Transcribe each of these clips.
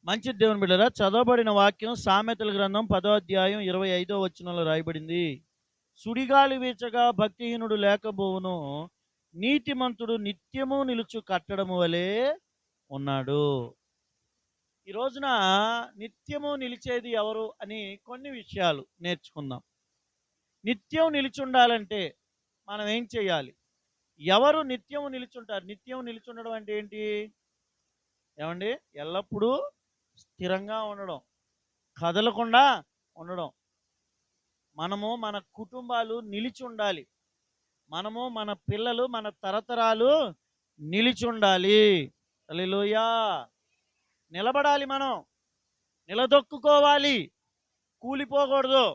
మంచి దేవుని బిడ్డలారా, చదవబడిన వాక్యం సామెతల గ్రంథం 10వ అధ్యాయం 25వ వచనంలో రాయబడింది. సుడిగాలి వీచగా భక్తిహీనుడు లేకపోవును, నీతిమంతుడు నిత్యము నిలుచు కట్టడము వలె ఉన్నాడు. ఈ రోజున నిత్యము నిలిచేది ఎవరు అని కొన్ని విషయాలు నేర్చుకుందాం. నిత్యం నిలిచి ఉండాలంటే మనం ఏం చేయాలి? ఎవరు నిత్యము నిలిచుంటారు? నిత్యం నిలిచుండడం అంటే ఏంటి? ఏమండి? ఎల్లప్పుడూ స్థిరంగా ఉండడం, కదలకుండా ఉండడం. మనము మన కుటుంబాలు నిలిచి ఉండాలి. మనము మన పిల్లలు మన తరతరాలు నిలిచి ఉండాలి. హల్లెలూయా. నిలబడాలి, మనం నిలదొక్కుకోవాలి, కూలిపోకూడదు.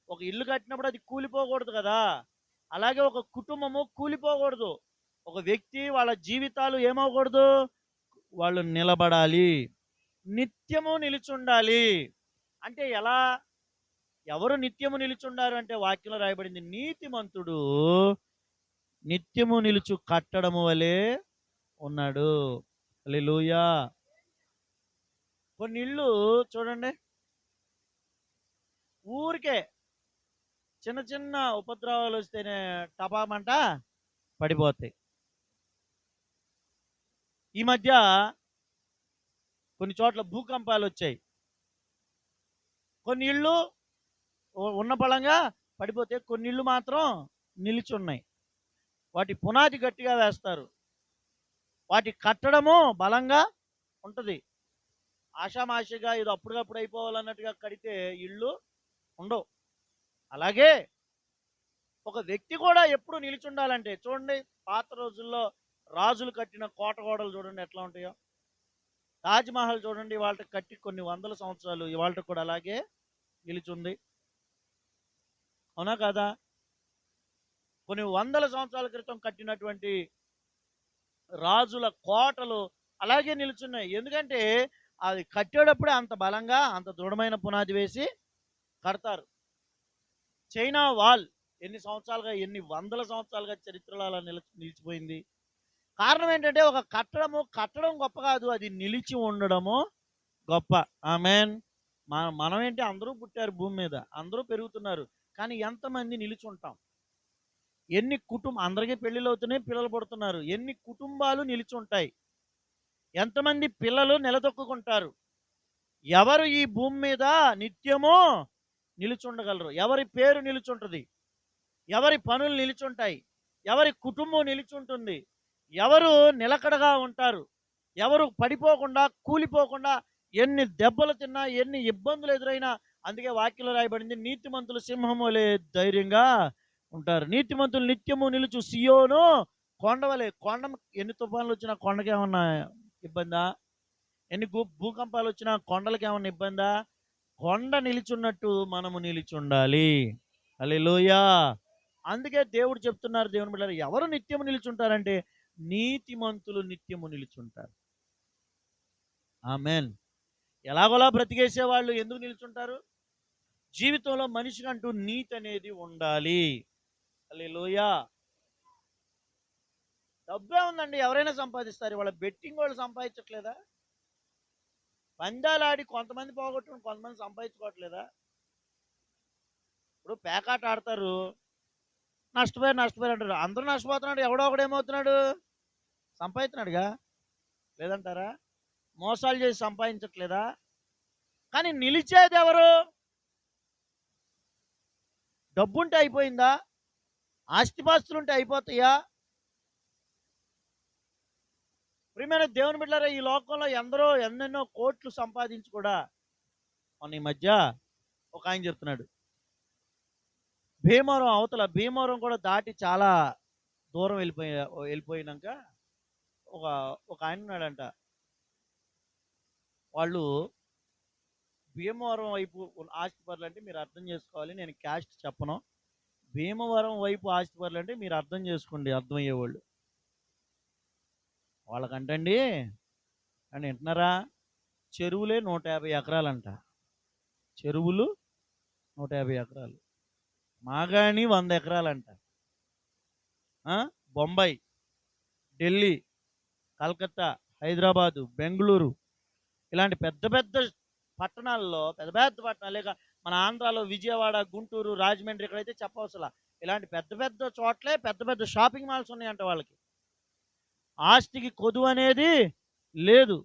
ఒక ఇల్లు కట్టినప్పుడు అది కూలిపోకూడదు కదా. అలాగే ఒక కుటుంబము కూలిపోకూడదు. ఒక వ్యక్తి వాళ్ళ జీవితాలు ఏమవకూడదు, వాళ్ళు నిలబడాలి, నిత్యము నిలిచుండాలి. అంటే ఎలా? ఎవరు నిత్యము నిలుచుండారు అంటే వాక్యంలో రాయబడింది, నీతిమంతుడు నిత్యము నిలుచు కట్టడము వలె ఉన్నాడు. హల్లెలూయా. కొన్ని ఇళ్ళు చూడండి, ఊరికే చిన్న చిన్న ఉపద్రవాలు వస్తేనే టపామంట పడిపోతాయి. ఈ మధ్య కొన్ని చోట్ల భూకంపాలు వచ్చాయి. కొన్ని ఇళ్ళు ఉన్న బలంగా పడిపోతే, కొన్ని ఇళ్ళు మాత్రం నిలిచున్నాయి. వాటి పునాది గట్టిగా వేస్తారు, వాటి కట్టడము బలంగా ఉంటుంది. ఆషామాషిగా ఇది అప్పటికప్పుడు అయిపోవాలన్నట్టుగా కడితే ఇళ్ళు ఉండవు. అలాగే ఒక వ్యక్తి కూడా ఎప్పుడు నిలిచి ఉండాలంటే చూడండి, పాత రోజుల్లో రాజులు కట్టిన కోట గోడలు చూడండి ఎట్లా ఉంటాయో. తాజ్మహల్ చూడండి, వాళ్ళకి కట్టి కొన్ని వందల సంవత్సరాలు, ఇవాళ కూడా అలాగే నిలిచుంది. అవునా కాదా? కొన్ని వందల సంవత్సరాల క్రితం కట్టినటువంటి రాజుల కోటలు అలాగే నిలుచున్నాయి. ఎందుకంటే అది కట్టేటప్పుడే అంత బలంగా అంత దృఢమైన పునాది వేసి కడతారు. చైనా వాల్ ఎన్ని సంవత్సరాలుగా, ఎన్ని వందల సంవత్సరాలుగా చరిత్రలో అలా నిలిచిపోయింది. కారణం ఏంటంటే ఒక కట్టడం గొప్ప కాదు, అది నిలిచి ఉండడము గొప్ప. ఆమెన్. మనం ఏంటి, అందరూ పుట్టారు భూమి మీద, అందరూ పెరుగుతున్నారు, కానీ ఎంతమంది నిలిచి ఉంటాం? అందరికీ పెళ్ళిళ్ళు అవుతున్నాయి, పిల్లలు పుడుతున్నారు, ఎన్ని కుటుంబాలు నిలిచి ఉంటాయి? ఎంతమంది పిల్లలు నిలదొక్కుంటారు? ఎవరు ఈ భూమి మీద నిత్యము నిలుచుండగలరు? ఎవరి పేరు నిలుచుంటుంది? ఎవరి పనులు నిలుచుంటాయి? ఎవరి కుటుంబం నిలుచుంటుంది? ఎవరు నిలకడగా ఉంటారు? ఎవరు పడిపోకుండా, కూలిపోకుండా, ఎన్ని దెబ్బలు తిన్నా, ఎన్ని ఇబ్బందులు ఎదురైనా, అందుకే వాక్యంలో రాయబడింది, నీతిమంతులు సింహము వలె ధైర్యంగా ఉంటారు. నీతిమంతులు నిత్యము నిలుచు సియోను కొండవలే. ఎన్ని తుఫాన్లు వచ్చినా కొండకి ఏమన్నా ఇబ్బందా? ఎన్ని భూకంపాలు వచ్చినా కొండలకి ఏమన్నా ఇబ్బందా? కొండ నిలిచున్నట్టు మనము నిలిచి ఉండాలి. హల్లెలూయా. అందుకే దేవుడు చెప్తున్నారు, దేవుని బిడ్డలారా, ఎవరు నిత్యము నిలుచుంటారంటే నీతిమంతులు నిత్యము నిలుచుంటారు. ఆమెన్. ఎలాగోలా బ్రతికేసే వాళ్ళు ఎందుకు నిలుచుంటారు? జీవితంలో మనిషికంటూ నీతి అనేది ఉండాలి. హల్లెలూయా. డబ్బే ఉందండి, ఎవరైనా సంపాదిస్తారు. వాళ్ళ బెట్టింగ్ వాళ్ళు సంపాదించట్లేదా? పందాలు ఆడి కొంతమంది పోగొట్టుకుని కొంతమంది సంపాదించుకోవట్లేదా? ఇప్పుడు పేకాట ఆడతారు, నష్టపోయారు అంటారు. అందరూ నష్టపోతున్నాడు, ఎవడో ఒకడు ఏమవుతున్నాడు? సంపాదిస్తున్నాడుగా. లేదంటారా? మోసాలు చేసి సంపాదించట్లేదా? కానీ నిలిచేది ఎవరు? డబ్బుంటే అయిపోయిందా? ఆస్తిపాస్తులుంటే అయిపోతాయా? ప్రియమైన దేవుని బిడ్డలారా, ఈ లోకంలో ఎందరో ఎన్నెన్నో కోట్లు సంపాదించి కూడా, మొన్న ఈ మధ్య ఒక ఆయన చెప్తున్నాడు, భీమవరం కూడా దాటి చాలా దూరం వెళ్ళిపోయినాక ఒక ఒక ఆయన ఉన్నాడంట. వాళ్ళు భీమవరం వైపు ఆస్తిపరులు అంటే మీరు అర్థం చేసుకోవాలి, నేను క్యాస్ట్ చెప్పను. భీమవరం వైపు ఆస్తిపరులు అంటే మీరు అర్థం చేసుకోండి, అర్థమయ్యేవాళ్ళు. వాళ్ళకంటండి అని వింటున్నారా, చెరువులే 150 ఎకరాలంట. చెరువులు 150 ఎకరాలు, మాగాణి 100 ఎకరాలంట. బొంబాయి, ఢిల్లీ, కలకత్తా, హైదరాబాదు, బెంగళూరు, ఇలాంటి పెద్ద పెద్ద పట్టణాల్లో, పెద్ద పెద్ద పట్టణాలు, లేక మన ఆంధ్రాలో విజయవాడ, గుంటూరు, రాజమండ్రి, ఇక్కడైతే చెప్పవసలా, ఇలాంటి పెద్ద పెద్ద చోట్లే పెద్ద పెద్ద షాపింగ్ మాల్స్ ఉన్నాయంట వాళ్ళకి. ఆస్తికి కొదువు అనేది లేదు.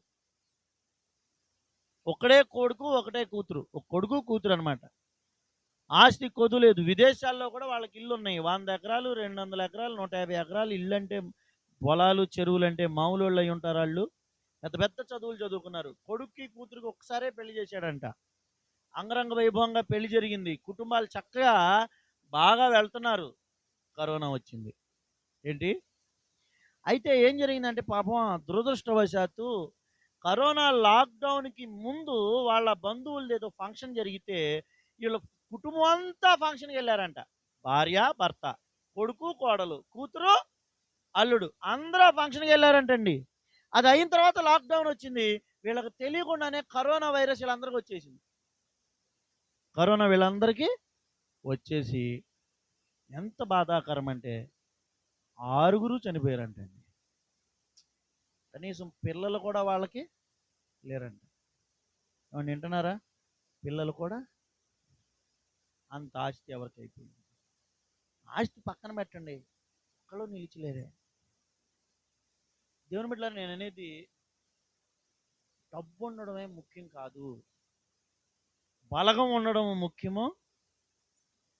ఒకడే కొడుకు, ఒకటే కూతురు, ఒక కొడుకు కూతురు అనమాట. ఆస్తి కొదువు లేదు. విదేశాల్లో కూడా వాళ్ళకి ఇల్లు ఉన్నాయి. 100 ఎకరాలు, 200 ఎకరాలు, 150 ఎకరాలు ఇల్లు. అంటే పొలాలు, చెరువులు అంటే మామూలు వాళ్ళు అయి ఉంటారు. వాళ్ళు పెద్ద పెద్ద చదువులు చదువుకున్నారు. కొడుక్కి కూతురికి ఒక్కసారే పెళ్లి చేశాడంట. అంగరంగ వైభవంగా పెళ్లి జరిగింది. కుటుంబాలు చక్కగా బాగా వెళ్తున్నారు. కరోనా వచ్చింది. ఏంటి అయితే ఏం జరిగిందంటే పాపం దురదృష్టవశాత్తు కరోనా లాక్డౌన్కి ముందు వాళ్ళ బంధువులది ఏదో ఫంక్షన్ జరిగితే వీళ్ళ కుటుంబం అంతా ఫంక్షన్కి వెళ్ళారంట. భార్య, భర్త, కొడుకు, కోడలు, కూతురు, అల్లుడు అందరూ ఫంక్షన్కి వెళ్ళారంటండి. అది అయిన తర్వాత లాక్డౌన్ వచ్చింది. వీళ్ళకి తెలియకుండానే కరోనా వైరస్ వీళ్ళందరికీ వచ్చేసింది. కరోనా వీళ్ళందరికీ వచ్చేసి ఎంత బాధాకరం అంటే 6 చనిపోయారంటండి. కనీసం పిల్లలు కూడా వాళ్ళకి లేరంట. ఏమన్నా వింటున్నారా? పిల్లలు కూడా. అంత ఆస్తి ఎవరికి అయిపోయింది. ఆస్తి పక్కన పెట్టండి, ఒక్కళ్ళు నిలిచిలేరే. దేవుని బిడ్డలారా, నేను అనేది డబ్బు ఉండడమే ముఖ్యం కాదు, బలగం ఉండడం ముఖ్యమో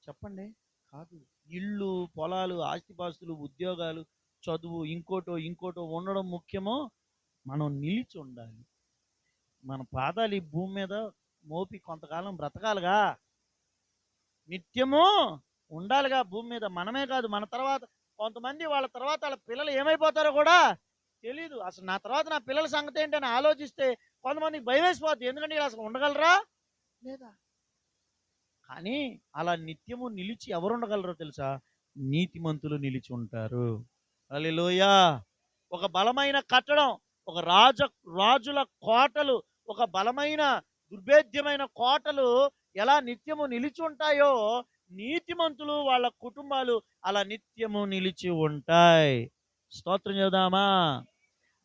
చెప్పండి? కాదు. ఇళ్ళు, పొలాలు, ఆస్తిపాస్తులు, ఉద్యోగాలు, చదువు, ఇంకోటో ఉండడం ముఖ్యమో, మనం నిలిచి ఉండాలి. మన పాదాలు ఈ భూమి మీద మోపి కొంతకాలం బ్రతకాలిగా, నిత్యము ఉండాలిగా భూమి మీద. మనమే కాదు, మన తర్వాత కొంతమంది, వాళ్ళ తర్వాత వాళ్ళ పిల్లలు ఏమైపోతారో కూడా తెలీదు. అసలు నా తర్వాత నా పిల్లల సంగతి ఏంటని ఆలోచిస్తే కొంతమందికి భయం వేసిపోద్ది. ఎందుకంటే వీళ్ళు అసలు ఉండగలరా లేదా. కానీ అలా నిత్యము నిలిచి ఎవరు ఉండగలరో తెలుసా? నీతిమంతులు నిలిచి ఉంటారు. హల్లెలూయా. ఒక బలమైన కట్టడం, ఒక రాజుల కోటలు, ఒక బలమైన దుర్భేద్యమైన కోటలు ఎలా నిత్యము నిలిచి ఉంటాయో, నీతిమంతులు వాళ్ళ కుటుంబాలు అలా నిత్యము నిలిచి ఉంటాయి. స్తోత్రం చేద్దామా?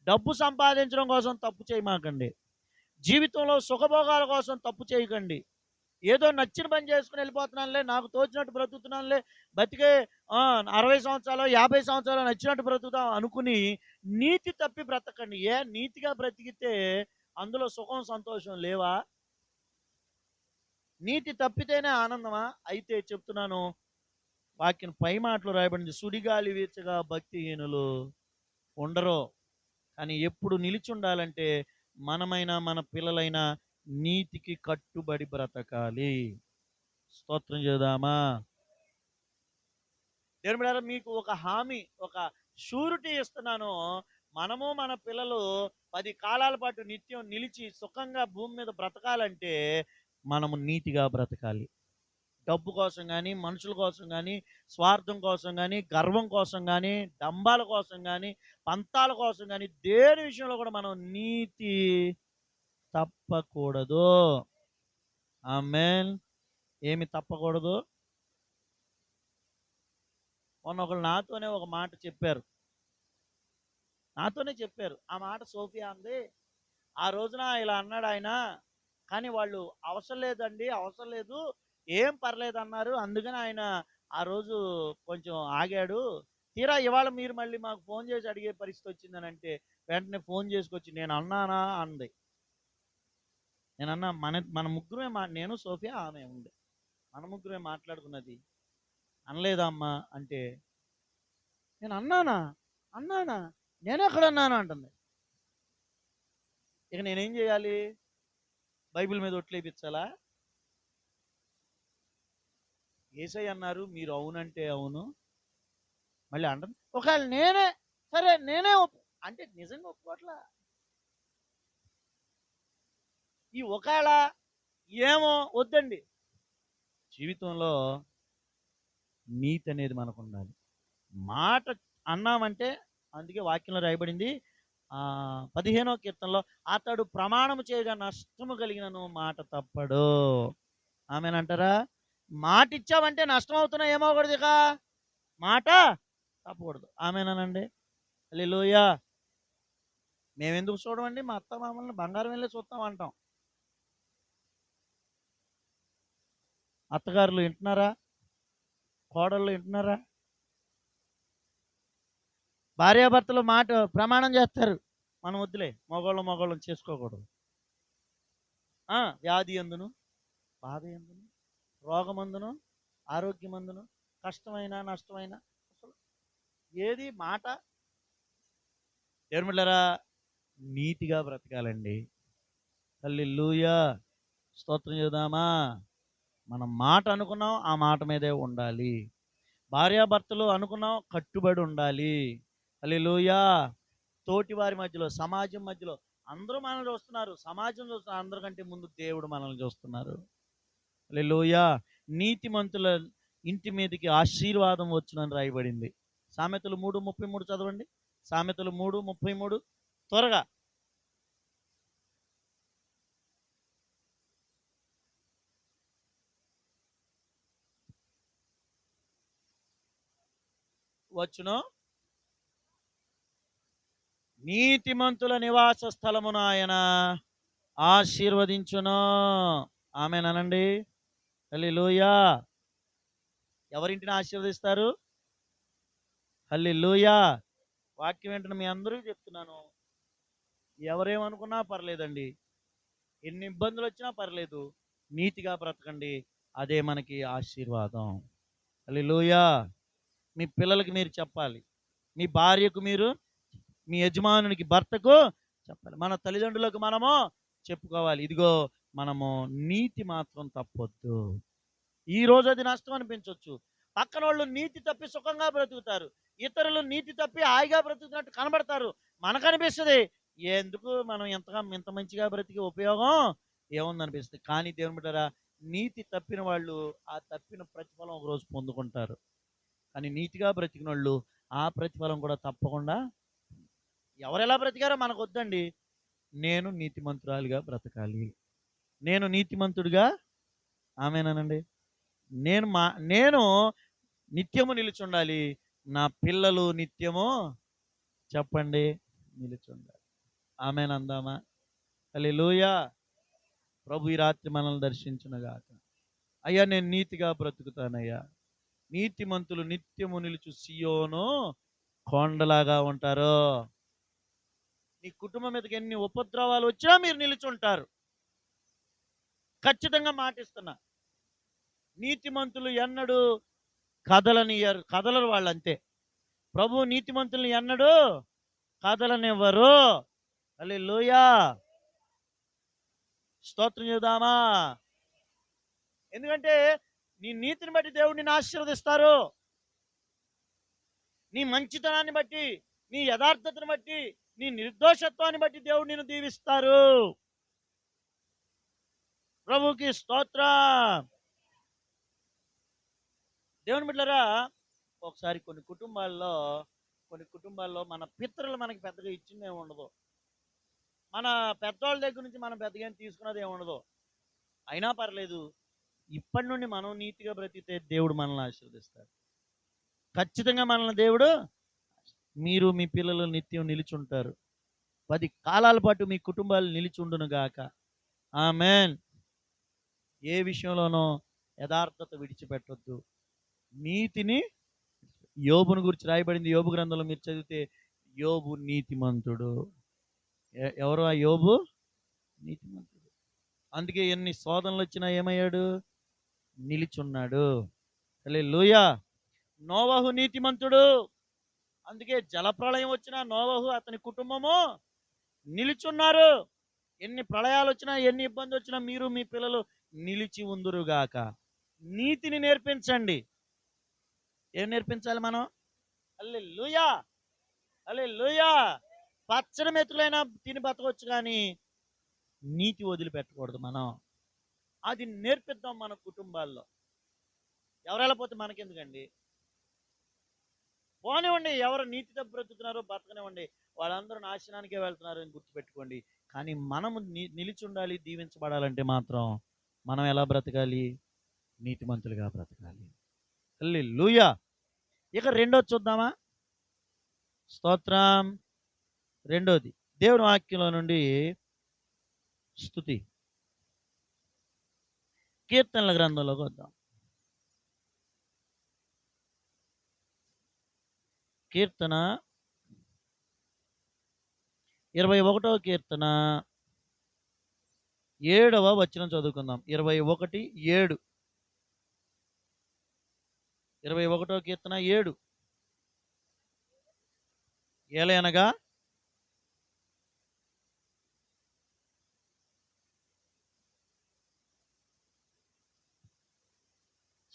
డబ్బు సంపాదించడం కోసం తప్పు చేయమాకండి. జీవితంలో సుఖభోగాల కోసం తప్పు చేయకండి. ఏదో నచ్చిన పని చేసుకుని వెళ్ళిపోతున్నానులే, నాకు తోచినట్టు బ్రతుకుతున్నానులే, బతికే 60 సంవత్సరాలు 50 సంవత్సరాలు నచ్చినట్టు బ్రతుకుతాం అనుకుని నీతి తప్పి బ్రతకండి. నీతిగా బ్రతికితే అందులో సుఖం, సంతోషం లేవా? నీతి తప్పితేనే ఆనందమా? అయితే చెప్తున్నాను, వాక్యం పై మాటలు రాయబడింది, సుడిగాలి వీచగా భక్తిహీనులు ఉండరు. కానీ ఎప్పుడు నిలిచి ఉండాలంటే మనమైనా మన పిల్లలైనా నీతికి కట్టుబడి బ్రతకాలి. స్తోత్రం చేద్దామా? దేవుని మీకు ఒక హామీ, ఒక షూరిటీ ఇస్తున్నాను. మనము మన పిల్లలు 10 కాలాల పాటు నిత్యం నిలిచి సుఖంగా భూమి మీద బ్రతకాలంటే మనము నీతిగా బ్రతకాలి. డబ్బు కోసం కానీ, మనుషుల కోసం కానీ, స్వార్థం కోసం కానీ, గర్వం కోసం కానీ, డంబాల కోసం కానీ, పంతాల కోసం కానీ, దేని విషయంలో కూడా మనం నీతి తప్పకూడదు. ఆమేన్. ఏమి తప్పకూడదు? మొన్న ఒకళ్ళు నాతోనే ఒక మాట చెప్పారు. ఆ మాట సోఫియా అంది. ఆ రోజున ఇలా అన్నాడు ఆయన, కానీ వాళ్ళు అవసరం లేదు, ఏం పర్లేదు అన్నారు. అందుకని ఆయన ఆ రోజు కొంచెం ఆగాడు. తీరా ఇవాళ మీరు మళ్ళీ మాకు ఫోన్ చేసి అడిగే పరిస్థితి వచ్చిందని అంటే వెంటనే ఫోన్ చేసుకొచ్చి నేను అన్నానా అంది. నేను అన్నా, మన ముగ్గురమే నేను, సోఫియా, ఆమె ఉంది, మన ముగ్గురమే మాట్లాడుకున్నది. అనలేదమ్మా అంటే, నేను అన్నానా నేను ఎక్కడన్నాను అంటుంది. ఇక నేనేం చేయాలి? బైబిల్ మీద ఒట్లేపించాలా? యేసయ్య అన్నారు, మీరు అవునంటే అవును, మళ్ళీ అంటుంది ఒకవేళ నేనే అంటే నిజంగా ఒప్పుకోవట్లా. ఈ ఒకవేళ ఏమో వద్దండి. జీవితంలో నీతి అనేది మనకు ఉండాలి. మాట అన్నామంటే, అందుకే వాక్యంలో రాయబడింది 15వ కీర్తనలో, అతడు ప్రమాణము చేయగా నష్టము కలిగినను మాట తప్పడు. ఆమెనంటారా? మాట ఇచ్చామంటే నష్టం అవుతున్నా ఏమవకూడదు, ఇక మాట తప్పకూడదు. ఆమెనండి. హల్లెలూయా. మేము ఎందుకు చూడమండి? మా అత్త మామల్ని బంగారం వెళ్ళే చూస్తాం అంటాం. అత్తగారులు వింటున్నారా? కోడళ్ళు వింటున్నారా? భార్యాభర్తలు మాట ప్రమాణం చేస్తారు, మనం వద్దులే, మగోళ్ళం చేసుకోకూడదు. వ్యాధి ఎందును, బాధ ఎందును, రోగమందును, ఆరోగ్యమందును, కష్టమైన నష్టమైన, అసలు ఏది మాట ఏమిళ్ళరా నీతిగా బ్రతకాలండి. హల్లెలూయా, స్తోత్రం చేద్దామా. మనం మాట అనుకున్నాం, ఆ మాట మీదే ఉండాలి. భార్యాభర్తలు అనుకున్నాం, కట్టుబడి ఉండాలి. హల్లెలూయా. తోటి వారి మధ్యలో, సమాజం మధ్యలో అందరూ మనల్ని చూస్తున్నారు, సమాజం చూస్తున్నారు, అందరికంటే ముందు దేవుడు మనల్ని చూస్తున్నారు. హల్లెలూయా. నీతిమంతుల ఇంటి మీదకి ఆశీర్వాదం వచ్చునని రాయబడింది. సామెతలు 3:33 చదవండి. సామెతలు 3:33 త్వరగా. వచ్చును, నీతిమంతుల నివాస స్థలమున ఆయన ఆశీర్వదించును. ఆమేనండి. హల్లెలూయా. ఎవరింటిని ఆశీర్వదిస్తారు? హల్లెలూయా. వాక్యం ఏంటని మీ అందరికీ చెప్తున్నాను. ఎవరేమనుకున్నా పర్లేదండి, ఎన్ని ఇబ్బందులు వచ్చినా పర్లేదు, నీతిగా బ్రతకండి, అదే మనకి ఆశీర్వాదం. హల్లెలూయా. మీ పిల్లలకి మీరు చెప్పాలి, మీ భార్యకు మీరు, మీ యజమానునికి భర్తకు చెప్పాలి, మన తల్లిదండ్రులకు మనము చెప్పుకోవాలి. ఇదిగో మనము నీతి మాత్రం తప్పొద్దు. ఈ రోజు అది నష్టం అనిపించవచ్చు, పక్కన వాళ్ళు నీతి తప్పి సుఖంగా బ్రతుకుతారు, ఇతరులు నీతి తప్పి హాయిగా బ్రతుకుతున్నట్టు కనబడతారు. మనకు అనిపిస్తుంది, ఎందుకు మనం ఇంత మంచిగా బ్రతికి ఉపయోగం ఏముందనిపిస్తుంది. కానీ దేవుని బిడ్డలారా, నీతి తప్పిన వాళ్ళు ఆ తప్పిన ప్రతిఫలం ఒకరోజు పొందుకుంటారు. కానీ నీతిగా బ్రతికిన వాళ్ళు ఆ ప్రతిఫలం కూడా తప్పకుండా. ఎవరు ఎలా బ్రతికారో మనకు వద్దండి. నేను నీతిమంతురాలిగా బ్రతకాలి, నేను నీతిమంతుడిగా, ఆమేనండి, నేను నిత్యము నిలుచుండాలి, నా పిల్లలు నిత్యము, చెప్పండి, నిలుచుండాలి. ఆమేనందామా. హల్లెలూయా. ప్రభు ఈ రాత్రి మనల్ని దర్శించునుగాక. అయ్యా, నేను నీతిగా బ్రతుకుతానయ్యా. నీతిమంతులు నిత్యము నిలుచు సియోను కొండలాగా ఉంటారు. నీ కుటుంబం మీదకి ఎన్ని ఉపద్రవాలు వచ్చినా మీరు నిలుచుంటారు, ఖచ్చితంగా మాటిస్తున్నా. నీతిమంతులు ఎన్నడూ కదలరు వాళ్ళంతే. ప్రభు నీతిమంతుల్ని ఎన్నడూ కదలనివ్వరు. హల్లెలూయా. స్తోత్రం చేద్దామా. ఎందుకంటే నీ నీతిని బట్టి దేవుడు నిన్ను ఆశీర్వదిస్తారు. నీ మంచితనాన్ని బట్టి, నీ యథార్థతను బట్టి, నీ నిర్దోషత్వాన్ని బట్టి దేవుడు నిన్ను దీవిస్తారు. ప్రభుకి స్తోత్రం. దేవుని బిడ్డలారా, ఒకసారి కొన్ని కుటుంబాల్లో మన పితరులు మనకి పెద్దగా ఇచ్చింది ఏమి ఉండదు, మన పెద్దవాళ్ళ దగ్గర నుంచి మనం పెద్దగా తీసుకున్నది ఏమి ఉండదు. అయినా పర్లేదు, ఇప్పటి నుండి మనం నీతిగా బ్రతికితే దేవుడు మనల్ని ఆశీర్వదిస్తాడు. ఖచ్చితంగా మనల్ని దేవుడు, మీరు మీ పిల్లలు నిత్యం నిలిచుంటారు. 10 కాలాల పాటు మీ కుటుంబాలు నిలిచుండును గాక. ఆమేన్. ఏ విషయంలోనో యథార్థత విడిచిపెట్టొద్దు, నీతిని. యోబును గురించి రాయబడింది, యోబు గ్రంథంలో మీరు చదివితే, యోబు నీతిమంతుడు. ఎవరు ఆ యోబు? నీతిమంతుడు. అందుకే ఎన్ని శోధనలు వచ్చినా ఏమయ్యాడు? నిలిచున్నాడు. హల్లెలూయా. నోవహు నీతిమంతుడు. అందుకే జలప్రళయం వచ్చినా నోవహు అతని కుటుంబము నిలిచున్నారు. ఎన్ని ప్రళయాలు వచ్చినా, ఎన్ని ఇబ్బంది వచ్చినా మీరు మీ పిల్లలు నిలిచి ఉందురుగాక. నీతిని నేర్పించండి. ఏం నేర్పించాలి మనం? హల్లెలూయా. హల్లెలూయా. పచ్చడి మెతులైనా తిని బతకొచ్చు, కానీ నీతి వదిలిపెట్టకూడదు మనం. అది నేర్పిద్దాం మన కుటుంబాల్లో. ఎవరు వెళ్ళపోతే మనకెందుకండి? పోనివ్వండి, ఎవరు నీతితో బ్రతుకుతున్నారో బతకనివ్వండి, వాళ్ళందరూ నాశనానికే వెళ్తున్నారు అని గుర్తుపెట్టుకోండి. కానీ మనము నిలిచి ఉండాలి, దీవించబడాలంటే మాత్రం మనం ఎలా బ్రతకాలి? నీతిమంతులుగా బ్రతకాలి. హల్లెలూయా. ఇక రెండోది చూద్దామా? స్తోత్రం. రెండోది, దేవుని వాక్యంలో నుండి స్తుతి. కీర్తనల గ్రంథంలోకి వద్దాం. కీర్తన 21వ కీర్తన 7వ వచనం చదువుకుందాం. 21:7. 21వ కీర్తన 7. ఏలయనగా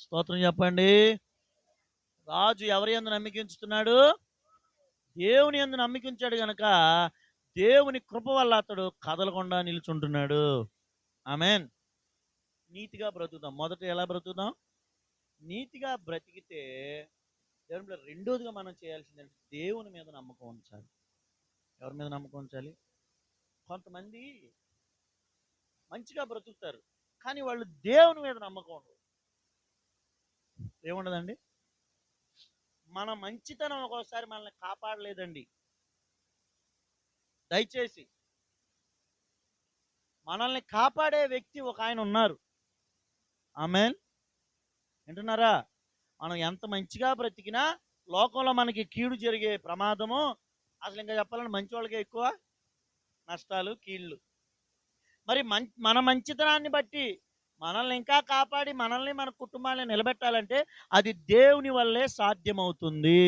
స్తోత్రం చెప్పండి. రాజు ఎవరి యందు నమ్మికించుతున్నాడు? దేవుని యందు నమ్మికించాడు గనక దేవుని కృప వల్ల అతడు కదలకుండా నిలుచుంటున్నాడు. ఆమేన్. నీతిగా బ్రతుకుదాం. మొదట ఎలా బ్రతుకుదాం? నీతిగా బ్రతికితే దేవుని రెండోదిగా మనం చేయాల్సింది దేవుని మీద నమ్మకం ఉంచాలి. ఎవరి మీద నమ్మకం ఉంచాలి? కొంతమంది మంచిగా బ్రతుకుతారు, కానీ వాళ్ళు దేవుని మీద నమ్మకం ఉండదు. ఏముండదండి? మన మంచితనం ఒక్కోసారి మనల్ని కాపాడలేదండి. దయచేసి మనల్ని కాపాడే వ్యక్తి ఒక ఆయన ఉన్నారు. ఆమేన్. వింటున్నారా? మనం ఎంత మంచిగా బ్రతికినా లోకంలో మనకి కీడు జరిగే ప్రమాదము, అసలు ఇంకా చెప్పాలంటే మంచి వాళ్ళకే ఎక్కువ నష్టాలు, కీళ్ళు. మరి మన మంచితనాన్ని బట్టి మనల్ని ఇంకా కాపాడి మనల్ని మన కుటుంబాన్ని నిలబెట్టాలంటే అది దేవుని వల్లే సాధ్యమవుతుంది.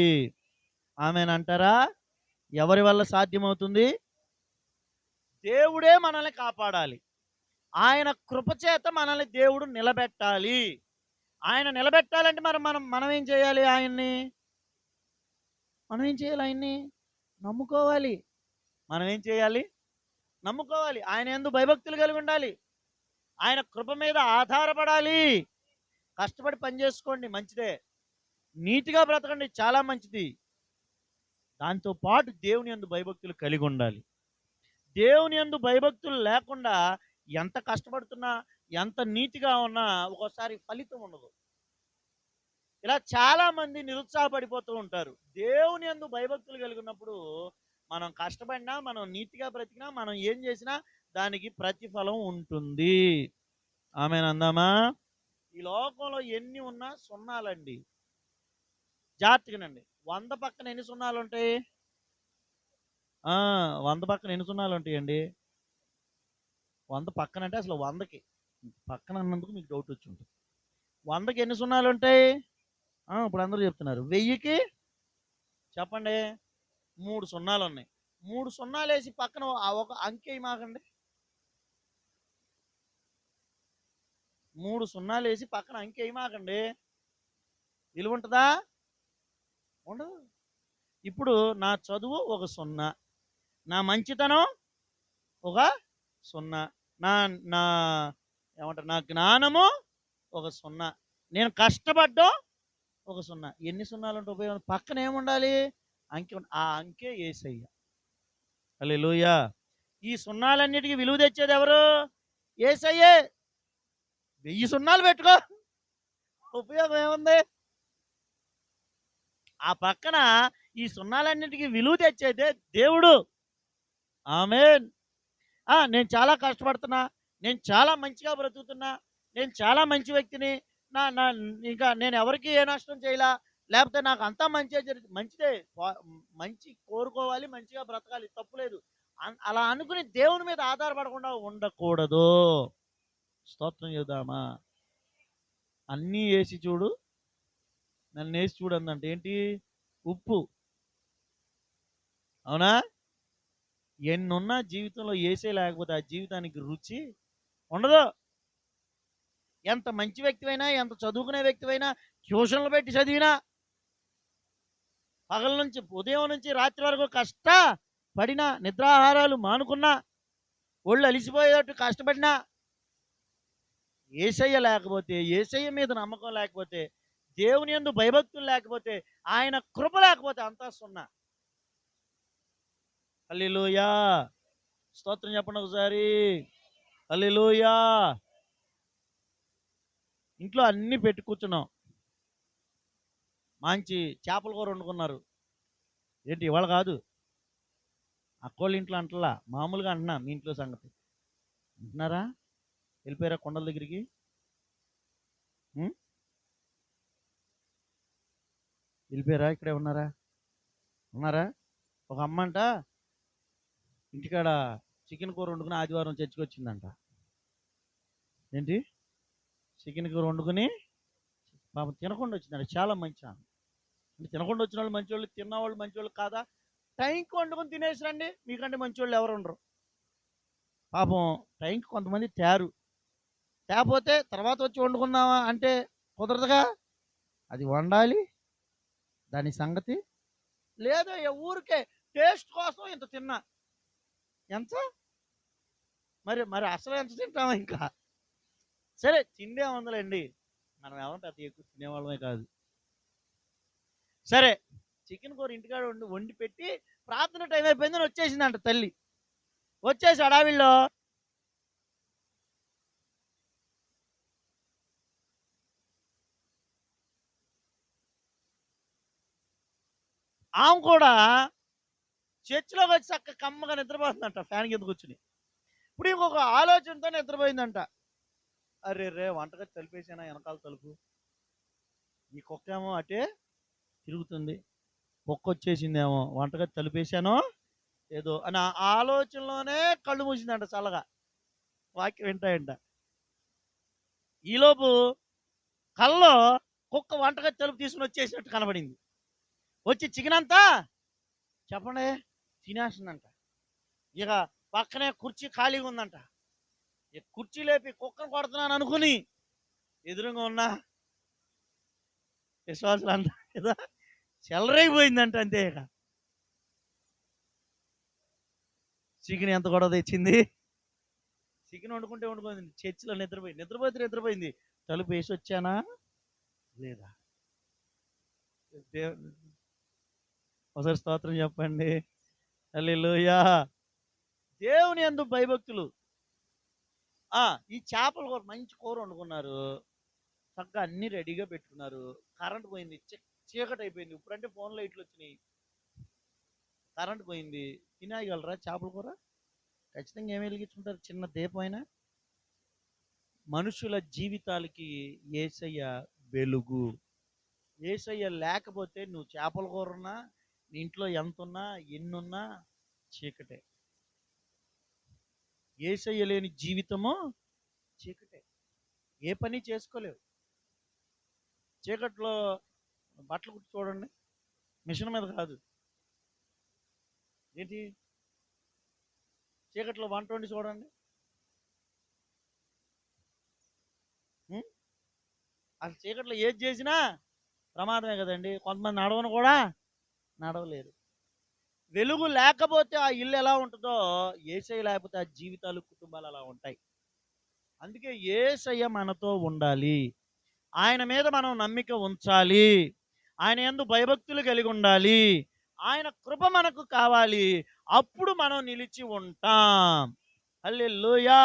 ఆమేన్ అంటారా? ఎవరి వల్ల సాధ్యమవుతుంది? దేవుడే మనల్ని కాపాడాలి. ఆయన కృపచేత మనల్ని దేవుడు నిలబెట్టాలి. ఆయన నిలబెట్టాలంటే మనం ఏం చేయాలి? మనం ఏం చేయాలి? ఆయన్ని నమ్ముకోవాలి. మనం ఏం చేయాలి? నమ్ముకోవాలి. ఆయన యందు భయభక్తులు కలిగి ఉండాలి. ఆయన కృప మీద ఆధారపడాలి. కష్టపడి పని చేసుకోండి, మంచిదే. నీతిగా బ్రతకండి, చాలా మంచిది. దాంతోపాటు దేవుని యందు భయభక్తులు కలిగి ఉండాలి. దేవుని యందు భయభక్తులు లేకుండా ఎంత కష్టపడుతున్నా, ఎంత నీతిగా ఉన్నా ఒక్కోసారి ఫలితం ఉండదు. ఇలా చాలా మంది నిరుత్సాహపడిపోతూ ఉంటారు. దేవుని యందు భయభక్తులు కలిగి ఉన్నప్పుడు మనం కష్టపడినా, మనం నీతిగా బ్రతికినా, మనం ఏం చేసినా దానికి ప్రతిఫలం ఉంటుంది. ఆమేన్ అందామా? ఈ లోకంలో ఎన్ని ఉన్నా సున్నాలండి. జాగ్రత్తగానండి. 100 పక్కన ఎన్ని సున్నాలు ఉంటాయి? 100 పక్కన ఎన్ని సున్నాలు ఉంటాయండి? 100 పక్కన అంటే అసలు 100కి పక్కన అన్నందుకు మీకు డౌట్ వచ్చి ఉంటుంది. 100కి ఎన్ని సున్నాలు ఉంటాయి? ఇప్పుడు అందరూ చెప్తున్నారు. 1000కి చెప్పండి 3 సున్నాలు ఉన్నాయి. 3 సున్నాలు వేసి పక్కన ఒక అంకె మాకండి. 3 సున్నాలు వేసి పక్కన అంకె మాకండి. విలువ ఉంటుందా? ఉండదు. ఇప్పుడు నా చదువు ఒక 0, నా మంచితనం ఒక 0, నా నా ఏమంటారు, నా జ్ఞానము ఒక 0, నేను కష్టపడ్డం ఒక 0. ఎన్ని సున్నాలు ఉంటే ఉపయోగం? పక్కన ఏముండాలి? అంకె. ఆ అంకె యేసయ్య. హల్లెలూయా. ఈ సున్నాలన్నిటికీ విలువ తెచ్చేది ఎవరు? యేసయ్యే. 1000 సున్నాలు పెట్టుకో, ఉపయోగం ఏముంది? ఆ పక్కన ఈ సున్నాలన్నిటికీ విలువ తెచ్చేదే దేవుడు. ఆమేన్. నేను చాలా కష్టపడుతున్నా, నేను చాలా మంచిగా బ్రతుకుతున్నా, నేను చాలా మంచి వ్యక్తిని, నా నా ఇంకా నేను ఎవరికి ఏ నష్టం చేయలా, లేకపోతే నాకు అంతా మంచిగా జరిగింది, మంచిదే. మంచి కోరుకోవాలి, మంచిగా బ్రతకాలి, తప్పులేదు. అలా అనుకుని దేవుని మీద ఆధారపడకుండా ఉండకూడదు. స్తోత్రం చేద్దామా? అన్నీ వేసి చూడు, నన్ను వేసి చూడు అందంటే ఏంటి? ఉప్పు. అవునా? ఎన్నున్నా జీవితంలో ఏసే లేకపోతే ఆ జీవితానికి రుచి ఉండదు. ఎంత మంచి వ్యక్తివైనా, ఎంత చదువుకునే వ్యక్తివైనా, ట్యూషన్లు పెట్టి చదివినా, పగల నుంచి ఉదయం నుంచి రాత్రి వరకు కష్టపడినా, నిద్రాహారాలు మానుకున్నా, ఒళ్ళు అలిసిపోయేటట్టు కష్టపడినా, యేసయ్య లేకపోతే, యేసయ్య మీద నమ్మకం లేకపోతే, దేవుని యందు భయభక్తులు లేకపోతే, ఆయన కృప లేకపోతే అంతా సున్నా. హల్లెలూయా. స్తోత్రం చెప్పండి ఒకసారి. హల్లెలూయా. ఇంట్లో అన్నీ పెట్టి కూర్చున్నాం. మంచి చేపల కూర వండుకున్నారు. ఏంటి ఇవాళ కాదు, అక్కోళ్ళ ఇంట్లో అంటలా, మామూలుగా అంటున్నా మీ ఇంట్లో సంగతి. అంటున్నారా? వెళ్ళిపోయారా కొండల దగ్గరికి? ఉం? వెళ్ళిపోయారా? ఇక్కడే ఉన్నారా? ఉన్నారా? ఒక అమ్మ అంట ఇంటికాడ చికెన్ కూర వండుకుని ఆదివారం చర్చికి వచ్చిందంట. ఏంటి? చికెన్ కూర వండుకుని పాపం తినకుండా వచ్చిందంట. చాలా మంచి ఆమె. అంటే తినకుండా వచ్చిన వాళ్ళు మంచివాళ్ళు, తిన్నవాళ్ళు మంచివాళ్ళు కాదా? టైంకి వండుకొని తినేసి రండి, మీకంటే మంచివాళ్ళు ఎవరు ఉండరు. పాపం టైంకి కొంతమంది తేపోతే తర్వాత వచ్చి వండుకుందామా అంటే కుదరదుగా. అది వండాలి, దాని సంగతి లేదో ఊరికే టేస్ట్ కోసం ఇంత తిన్నా. ఎంత మరి మరి అసలు ఎంత తింటామా ఇంకా? సరే తిండే ఉందలేండి, మనం ఎవరు పెద్ద ఎక్కువ తినేవాళ్ళమే కాదు. సరే చికెన్ కూర ఇంటికాడ వండి పెట్టి ప్రార్థన టైం అయిపోయిందని వచ్చేసిందంట తల్లి. వచ్చేసి అడావిల్లో ఆమె కూడా చర్చిలోకి వచ్చి చక్క కమ్మగా నిద్రపోతుందంట ఫ్యాన్ కింద కూర్చుని. ఇప్పుడు ఇంకొక ఆలోచనతో నిద్రపోయిందంట. అరే రే వంటగది తలుపేసానా వెనకాల తలుపు, ఈ కుక్క ఏమో అటే తిరుగుతుంది, కుక్క వచ్చేసిందేమో, వంటగది తలుపేశానో ఏదో అని ఆలోచనలోనే కళ్ళు మూసిందంట చల్లగా, వాక్యం వింటాయంట. ఈలోపు కల్లో కుక్క వంటగది తలుపు తీసుకుని వచ్చేసినట్టు కనబడింది. వచ్చి చికెన్ అంతా చెప్పండి తినేస్తుందంట. ఇక పక్కనే కుర్చీ ఖాళీగా ఉందంట. ఇక కుర్చీ లేపి కుక్కను కొడుతున్నాను అనుకుని ఎదురుగా ఉన్న విశ్వాసులు అంటారు కదా, చెలరైపోయిందంట. అంతే. ఇక చికెన్ ఎంత గొడవ తెచ్చింది. చికెన్ వండుకుంది, చర్చిలో నిద్రపోయింది. తలుపు వేసి వచ్చానా లేదా? ఒకసారి స్తోత్రం చెప్పండి. హల్లెలూయా. దేవుని యందు భయభక్తులు. ఈ చేపల కూర మంచి కూర వండుకున్నారు, చక్కగా అన్ని రెడీగా పెట్టుకున్నారు. కరెంట్ పోయింది, చీకటి అయిపోయింది. ఇప్పుడంటే ఫోన్ లైట్లు వచ్చినాయి. కరెంట్ పోయింది, తినేయగలరా చేపల కూర? ఖచ్చితంగా ఏమి వెలిగించుకుంటారు? చిన్న దీపం అయినా. మనుషుల జీవితాలకి యేసయ్య వెలుగు. యేసయ్య లేకపోతే నువ్వు చేపల కూర ఉన్నా, నీ ఇంట్లో ఎంతున్నా ఎన్నున్నా చీకటే. యేసయ్య లేని జీవితము చీకటే, ఏ పని చేసుకోలేవు. చీకట్లో బట్టలు కుట్టి చూడండి, మిషన్ మీద కాదు. ఏంటి? చీకట్లో వంట వండి చూడండి. అసలు చీకట్లో ఏది చేసినా ప్రమాదమే కదండి. కొంతమంది నడవను కూడా నడవలేరు. వెలుగు లేకపోతే ఆ ఇల్లు ఎలా ఉంటుందో, యేసయ్య లేకపోతే ఆ జీవితాలు కుటుంబాలు అలా ఉంటాయి. అందుకే యేసయ్య మనతో ఉండాలి, ఆయన మీద మనం నమ్మిక ఉంచాలి, ఆయన యందు భయభక్తులు కలిగి ఉండాలి, ఆయన కృప మనకు కావాలి. అప్పుడు మనం నిలిచి ఉంటాం. హల్లెలూయా.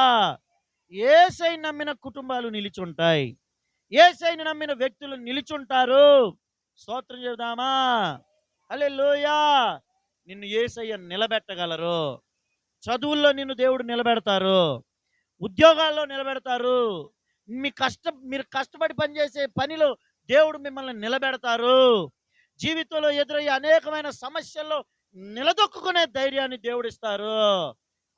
యేసయ్య నమ్మిన కుటుంబాలు నిలిచి ఉంటాయి, యేసయ్యని నమ్మిన వ్యక్తులు నిలిచుంటారు. స్తోత్రం చెబుదామా? హల్లెలూయా. నిన్ను యేసయ్య నిలబెట్టగలరు. చదువుల్లో నిన్ను దేవుడు నిలబెడతారు, ఉద్యోగాల్లో నిలబెడతారు, మీరు కష్టపడి పనిచేసే పనిలో దేవుడు మిమ్మల్ని నిలబెడతారు. జీవితంలో ఎదురయ్యే అనేకమైన సమస్యల్లో నిలదొక్కునే ధైర్యాన్ని దేవుడిస్తారు.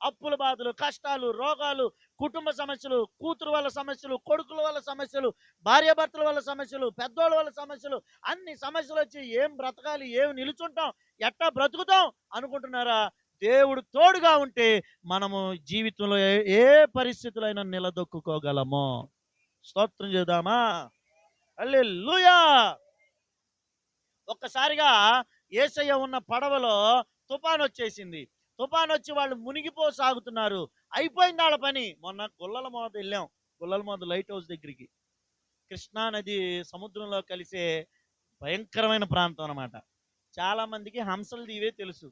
అప్పుల బాధలు, కష్టాలు, రోగాలు, కుటుంబ సమస్యలు, కూతురు వల్ల సమస్యలు, కొడుకుల వల్ల సమస్యలు, భార్యాభర్తల వల్ల సమస్యలు, పెద్దోళ్ళ వల్ల సమస్యలు, అన్ని సమస్యలు వచ్చి ఏం బ్రతకాలి, ఏం నిలుచుంటాం, ఎట్టా బ్రతుకుతాం అనుకుంటున్నారా? దేవుడు తోడుగా ఉంటే మనము జీవితంలో ఏ పరిస్థితులైనా నిలదొక్కుకోగలము. స్తోత్రం చేద్దామా? హల్లెలూయా. ఒక్కసారిగా యేసయ్య ఉన్న పడవలో తుఫాను వచ్చేసింది. తుఫాను వచ్చి వాళ్ళు మునిగిపోసాగుతున్నారు. అయిపోయింది వాళ్ళ పని. మొన్న గుల్లల మోద వెళ్ళాం, గుల్లల మోద లైట్ హౌస్ దగ్గరికి. కృష్ణా నది సముద్రంలో కలిసే భయంకరమైన ప్రాంతం అన్నమాట. చాలా మందికి హంసల దీవే తెలుసు.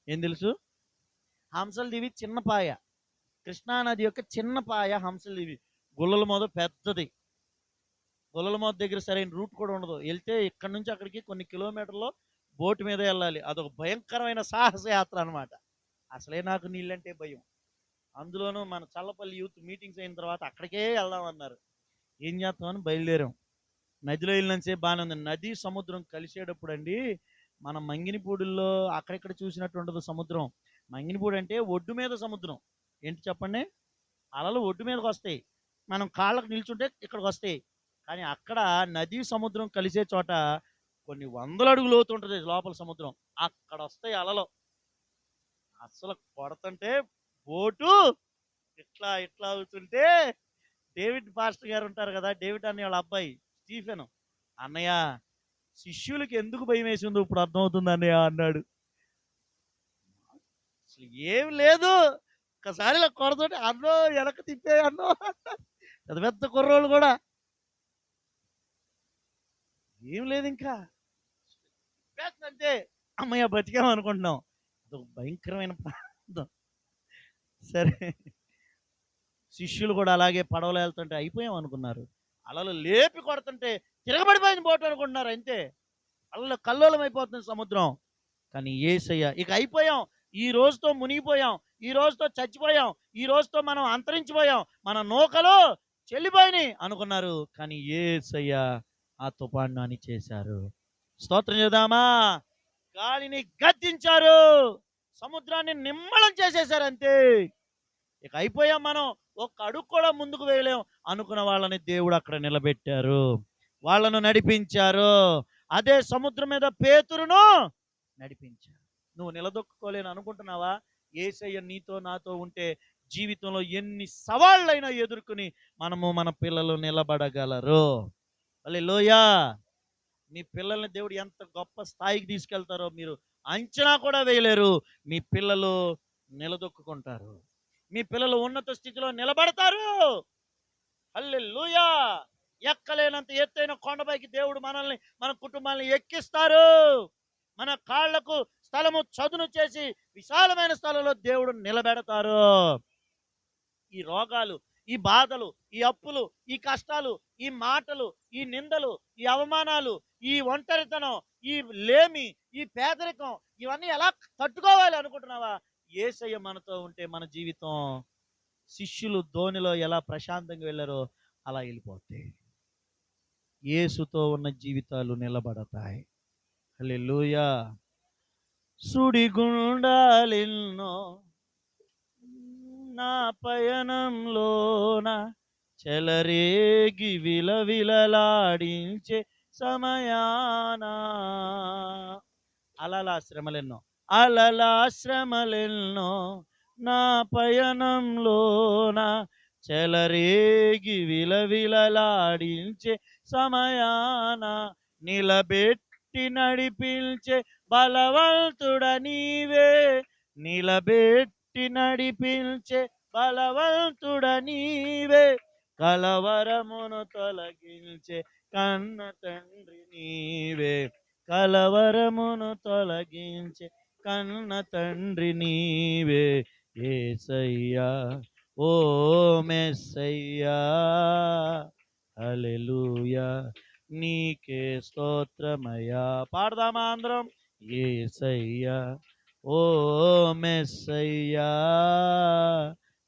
ఏం తెలుసు? హంసల దీవి చిన్న పాయ, కృష్ణానది యొక్క చిన్న పాయ హంసల దీవి. గుల్లల మోద పెద్దది. గుల్లల మోద దగ్గర సరైన రూట్ కూడా ఉండదు. వెళ్తే ఇక్కడ నుంచి అక్కడికి కొన్ని కిలోమీటర్లో బోటు మీద వెళ్ళాలి. అదొక భయంకరమైన సాహస యాత్ర అనమాట. అసలే నాకు నీళ్ళంటే భయం. అందులోనూ మన చల్లపల్లి యూత్ మీటింగ్స్ అయిన తర్వాత అక్కడికే వెళ్దామన్నారు. ఏం చేస్తామని బయలుదేరాం. నదిలో వెళ్ళినంతసేపు బాగానే ఉంది. నది సముద్రం కలిసేటప్పుడు అండి, మన మంగినిపూడిల్లో అక్కడిక్కడ చూసినట్టు ఉండదు సముద్రం. మంగినిపూడి అంటే ఒడ్డు మీద సముద్రం. ఏంటి చెప్పండి? అలలు ఒడ్డు మీదకి వస్తాయి, మనం కాళ్ళకు నిల్చుంటే ఇక్కడికి వస్తాయి. కానీ అక్కడ నది సముద్రం కలిసే చోట కొన్ని వందల అడుగులు లోతు ఉంటుంది లోపల సముద్రం. అక్కడ వస్తాయి అలలు. అసలు కొడుతుంటే బోటు ఇట్లా ఇట్లా అవుతుంటే, డేవిడ్ పాస్టర్ గారు ఉంటారు కదా, డేవిడ్ అనే వాళ్ళ అబ్బాయి స్టీఫెన్, అన్నయ్య శిష్యులకి ఎందుకు భయం వేసిందో ఇప్పుడు అర్థమవుతుంది అన్నయ్య అన్నాడు. అసలు ఏం లేదు, ఒక్కసారి ఇలా కొడుతుంటే అన్నో వెనక తిప్పే అన్నో పెద్ద పెద్ద కుర్రోళ్ళు కూడా ఏం లేదు, ఇంకా అంతే, అమ్మయ్య బతికామనుకుంటున్నాం. అదొక భయంకరమైన ప్రాంతం. సరే, శిష్యులు కూడా అలాగే పడవలో వెళ్తుంటే అయిపోయాం అనుకున్నారు. అలలు లేపి కొడుతుంటే తిరగబడిపోయింది బోటు అనుకుంటున్నారు. అంతే, అలలు కల్లోలం అయిపోతుంది సముద్రం. కానీ యేసయ్య ఇక అయిపోయాం, ఈ రోజుతో మునిగిపోయాం, ఈ రోజుతో చచ్చిపోయాం, ఈ రోజుతో మనం అంతరించిపోయాం, మన నూకలు చెల్లిపోయినాయి అనుకున్నారు. కానీ యేసయ్య ఆ తుఫాను అని చేశారు. స్తోత్రం చేద్దామా? గాలిని గద్దించారు, సముద్రాన్ని నిమ్మళం చేసేశారు. అంతే, ఇక అయిపోయాం మనం, ఒక్క అడుగు కూడా ముందుకు వేయలేం అనుకున్న వాళ్ళని దేవుడు అక్కడ నిలబెట్టారు, వాళ్ళను నడిపించారు. అదే సముద్రం మీద పేతురును నడిపించారు. నువ్వు నిలదొక్కుకోలేని అనుకుంటున్నావా? యేసయ్య నీతో నాతో ఉంటే జీవితంలో ఎన్ని సవాళ్ళైనా ఎదుర్కొని మన పిల్లలు నిలబడగలరు. హల్లెలూయా. మీ పిల్లల్ని దేవుడు ఎంత గొప్ప స్థాయికి తీసుకెళ్తారో మీరు అంచనా కూడా వేయలేరు. మీ పిల్లలు నిలదొక్కుంటారు, మీ పిల్లలు ఉన్నత స్థితిలో నిలబడతారు. హల్లెలూయా. ఎక్కలేనంత ఎత్తైన కొండపైకి దేవుడు మనల్ని, మన కుటుంబాన్ని ఎక్కిస్తారు. మన కాళ్లకు స్థలము చదును చేసి విశాలమైన స్థలంలో దేవుడు నిలబెడతారు. ఈ రోగాలు, ఈ బాధలు, ఈ అప్పులు, ఈ కష్టాలు, ఈ మాటలు, ఈ నిందలు, ఈ అవమానాలు, ఈ ఒంటరితనం, ఈ లేమి, ఈ పేదరికం, ఇవన్నీ ఎలా తట్టుకోవాలి అనుకుంటున్నావా? యేసయ్య మనతో ఉంటే మన జీవితం శిష్యులు ధోనిలో ఎలా ప్రశాంతంగా వెళ్ళారో అలా వెళ్ళిపోతాయి. యేసుతో ఉన్న జీవితాలు నిలబడతాయి. హల్లెలూయా. సుడిగుండాలెన్నో నా పయనంలోన చెలరేగి విలవిలలాడించే సమయాన, అలలాశ్రమలెన్నో నా పయనంలోన చెలరేగి విలవిలలాడించే సమయాన, నిలబెట్టి నడిపించే బలవంతుడ నీవే, నిలబెట్టి నడిపించే బలవంతుడ నీవే, కలవరమును తొలగించే కన్న తండ్రి నీవే, కలవరమును తొలగించే కన్న తండ్రి నీవే. యేసయ్యా, ఓ మెస్సయ్యా, హల్లెలూయా, నీకే స్తోత్రమయ్యా. పాడదామా అందరం? యేసయ్యా, ఓ మెస్సయ్యా,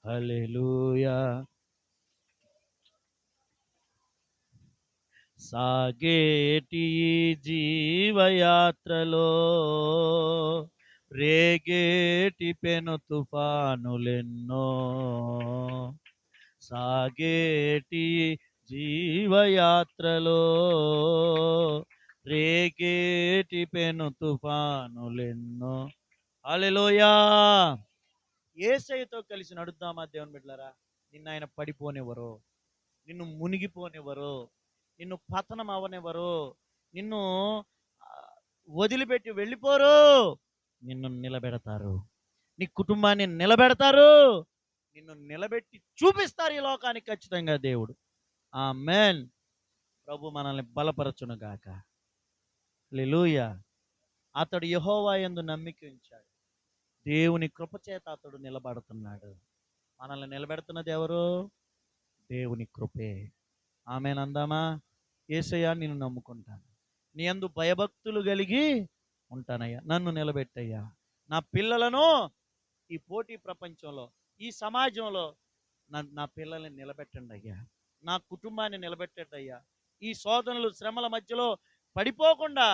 హల్లెలూయా. సాగేటి జీవయాత్రలో రేగేటి పెను తుఫానులెన్నో, సాగేటి జీవయాత్రలో రేగేటి పెను తుఫానులెన్నో. హల్లెలూయా. యేసయ్యతో కలిసి నడుద్దామా దేవుని బిడ్డలారా? నిన్ను ఆయన పడిపోనివ్వరు, నిన్ను మునిగిపోనివ్వరు, నిన్ను పతనం అవనివ్వరు, నిన్ను వదిలిపెట్టి వెళ్ళిపోరు. నిన్ను నిలబెడతారు, నీ కుటుంబాన్ని నిలబెడతారు, నిన్ను నిలబెట్టి చూపిస్తారు ఈ లోకానికి ఖచ్చితంగా దేవుడు. ఆమేన్. ప్రభు మనల్ని బలపరచును గాక. హల్లెలూయా. అతడు యెహోవా యందు నమ్మిక ఉంచాడు, దేవుని కృపచేత అతడు నిలబడుతున్నాడు. మనల్ని నిలబెడుతున్నది ఎవరు? దేవుని కృపే. ఆమేన్ అందామా? యేసయ్యా నిన్ను నమ్ముకుంటాను, నీ యందు భయభక్తులు కలిగి ఉంటానయ్యా. నన్ను నిలబెట్టయ్యా. నా పిల్లలను ఈ పోటీ ప్రపంచంలో, ఈ సమాజంలో నా పిల్లల్ని నిలబెట్టండి అయ్యా. నా కుటుంబాన్ని నిలబెట్టండి అయ్యా. ఈ శోధనలు శ్రమల మధ్యలో పడిపోకుండా,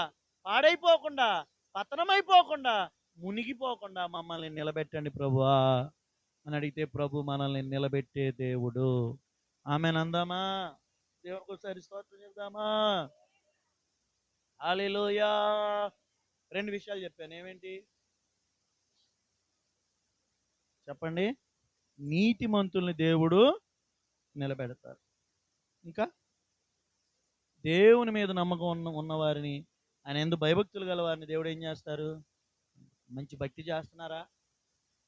పాడైపోకుండా, పతనమైపోకుండా, మునిగిపోకుండా మమ్మల్ని నిలబెట్టండి ప్రభువా అని అడిగితే ప్రభు మనల్ని నిలబెట్టే దేవుడు. ఆమెనందామా? దేవునికి ఒకసారి స్తోత్రం చెప్దామా? హల్లెలూయా. 2 విషయాలు చెప్పాను. ఏమేంటి చెప్పండి? నీతిమంతుల్ని దేవుడు నిలబెడతారు. ఇంకా దేవుని మీద నమ్మకం ఉన్నవారిని, ఆయన ఎందుకు భయభక్తులు గల వారిని దేవుడు ఏం చేస్తారు? మంచి భక్తి చేస్తున్నారా?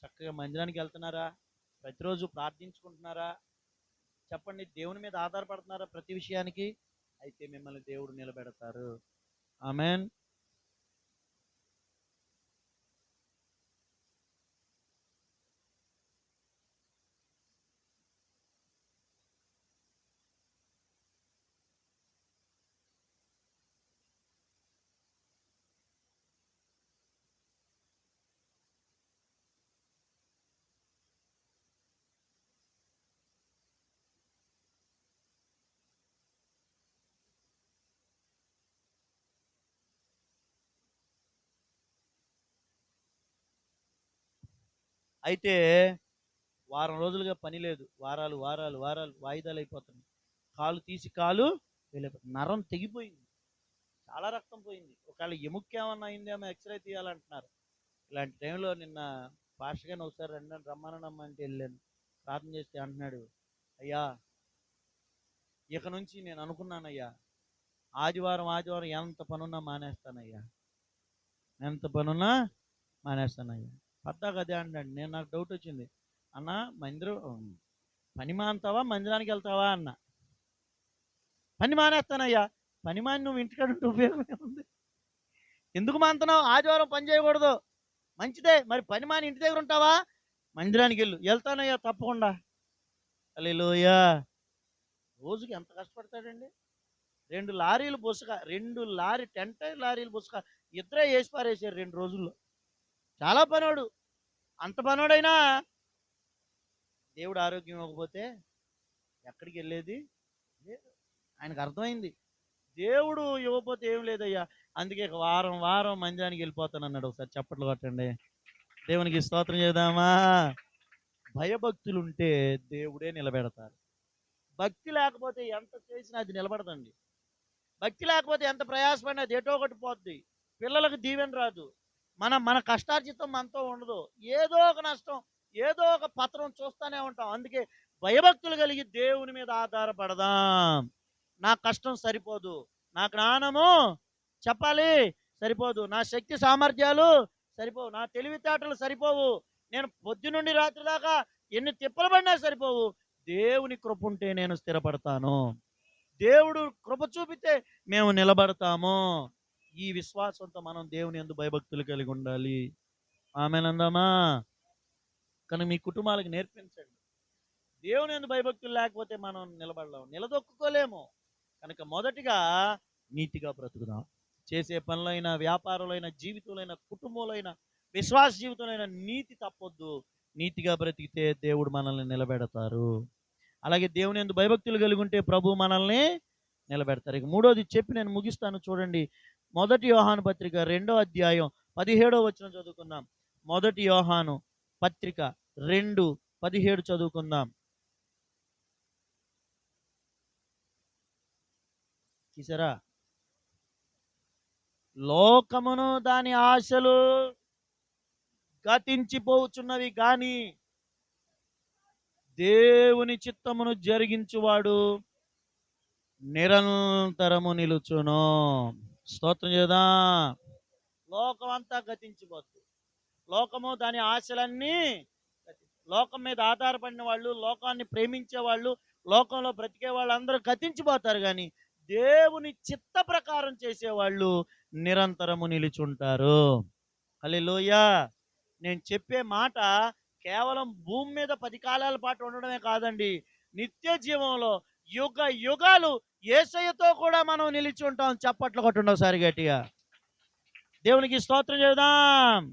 చక్కగా మందిరానికి వెళ్తున్నారా? ప్రతిరోజు ప్రార్థించుకుంటున్నారా? చెప్పండి. దేవుని మీద ఆధారపడుతున్నారా ప్రతి విషయానికి? అయితే మిమ్మల్ని దేవుడు నిలబెడతారు. ఆమేన్. అయితే వారం రోజులుగా పని లేదు. వారాలు వారాలు వారాలు వాయిదాలు అయిపోతున్నాయి. కాలు తీసి కాలు వెళ్ళిపోతుంది. నరం తెగిపోయింది. చాలా రక్తం పోయింది. ఒకవేళ ఎముకేమన్నా అయిందేమో ఎక్స్రే తీయాలంటున్నారు. ఇలాంటి టైంలో నిన్న పాస్టర్ గారిని ఒకసారి రమ్మనమ్మా అంటే వెళ్ళాను. ప్రార్థన చేస్తే అంటున్నాడు, అయ్యా ఇక నుంచి నేను అనుకున్నానయ్యా, ఆదివారం ఎంత పనున్నా మానేస్తానయ్యా, ఎంత పనున్నా మానేస్తానయ్యా. పద్దాక అదే అంటాడు. నాకు డౌట్ వచ్చింది. అన్న పని మానుతావా మందిరానికి వెళ్తావా అన్న. పని మానేస్తానయ్యా. పని మాని నువ్వు ఇంటికాడ ఉంటే ఉపయోగం ఏముంది? ఎందుకు మానుతున్నావు? ఆదివారం పని చేయకూడదు, మంచిదే. మరి పని మాని ఇంటి దగ్గర ఉంటావా? మందిరానికి వెళ్తానయ్యా తప్పకుండా. హల్లెలూయా. రోజుకి ఎంత కష్టపడతాడండి? 2 లారీలు బుసక, 2 10 లారీలు బుసక ఇద్దరే వేసి పారేసారు 2 రోజుల్లో. చాలా పనోడు. అంత పనోడైనా దేవుడు ఆరోగ్యం ఇవ్వకపోతే ఎక్కడికి వెళ్ళేది లేదు. ఆయనకు అర్థమైంది, దేవుడు ఇవ్వకపోతే ఏం లేదయ్యా. అందుకే వారం వారం మందిరానికి వెళ్ళిపోతాను అన్నాడు. ఒకసారి చప్పట్లు కొట్టండి. దేవునికి స్తోత్రం చేద్దామా? భయభక్తులు ఉంటే దేవుడే నిలబెడతారు. భక్తి లేకపోతే ఎంత చేసినా అది నిలబడదండి. భక్తి లేకపోతే ఎంత ప్రయాసపడినా అది ఎటో ఒకటి పోద్ది. పిల్లలకు దీవెన రాదు. మన కష్టార్జితం మనతో ఉండదు. ఏదో ఒక నష్టం, ఏదో ఒక పత్రం చూస్తూనే ఉంటాం. అందుకే భయభక్తులు కలిగి దేవుని మీద ఆధారపడదాం. నా కష్టం సరిపోదు, నా జ్ఞానము చెప్పాలి సరిపోదు, నా శక్తి సామర్థ్యాలు సరిపోవు, నా తెలివితేటలు సరిపోవు, నేను పొద్దు నుండి రాత్రి దాకా ఎన్ని తిప్పలు పడినా సరిపోవు. దేవుని కృప ఉంటే నేను స్థిరపడతాను. దేవుడు కృప చూపితే మేము నిలబడతాము. ఈ విశ్వాసంతో మనం దేవుని యందు భయభక్తులు కలిగి ఉండాలి. ఆమేనందామా? కానీ మీ కుటుంబాలకు నేర్పించండి. దేవుని యందు భయభక్తులు లేకపోతే మనం నిలబడలేము, నిలదొక్కుకోలేము. కనుక మొదటిగా నీతిగా బ్రతుకుదాం. చేసే పనులైనా, వ్యాపారాలైనా, జీవితంలో కుటుంబంలో విశ్వాస జీవితంలో నీతి తప్పొద్దు. నీతిగా బ్రతికితే దేవుడు మనల్ని నిలబెడతారు. అలాగే దేవుని యందు భయభక్తులు కలిగి ఉంటే ప్రభు మనల్ని నిలబెడతారు. ఇక మూడోది చెప్పి నేను ముగిస్తాను. చూడండి, 1 యోహాను పత్రిక 2వ అధ్యాయం 17వ వచనం చదువుకుందాం. 1 యోహాను పత్రిక 2:17 చదువుకుందాం. చూసారా? లోకమును దాని ఆశలు గతించిపోవచ్చున్నవి కానీ దేవుని చిత్తమును జరిగించువాడు నిరంతరము నిలుచును. స్తోత్రం చేద్దాం. లోకం అంతా గతించిపోతుంది. లోకము దాని ఆశలన్నీ, లోకం మీద ఆధారపడిన వాళ్ళు, లోకాన్ని ప్రేమించే వాళ్ళు, లోకంలో బ్రతికే వాళ్ళు అందరూ గతించిపోతారు. కానీ దేవుని చిత్త ప్రకారం చేసేవాళ్ళు నిరంతరము నిలుచుంటారు. హల్లెలూయా. నేను చెప్పే మాట కేవలం భూమి మీద 10 కాలాల పాటు ఉండడమే కాదండి. నిత్య జీవంలో యుగ యుగాలు యేసయ్యతో కూడా మనం నిలిచి ఉంటాం. చప్పట్లు కొట్టండి ఒకసారి గట్టిగా. దేవునికి స్తోత్రం చేద్దాం.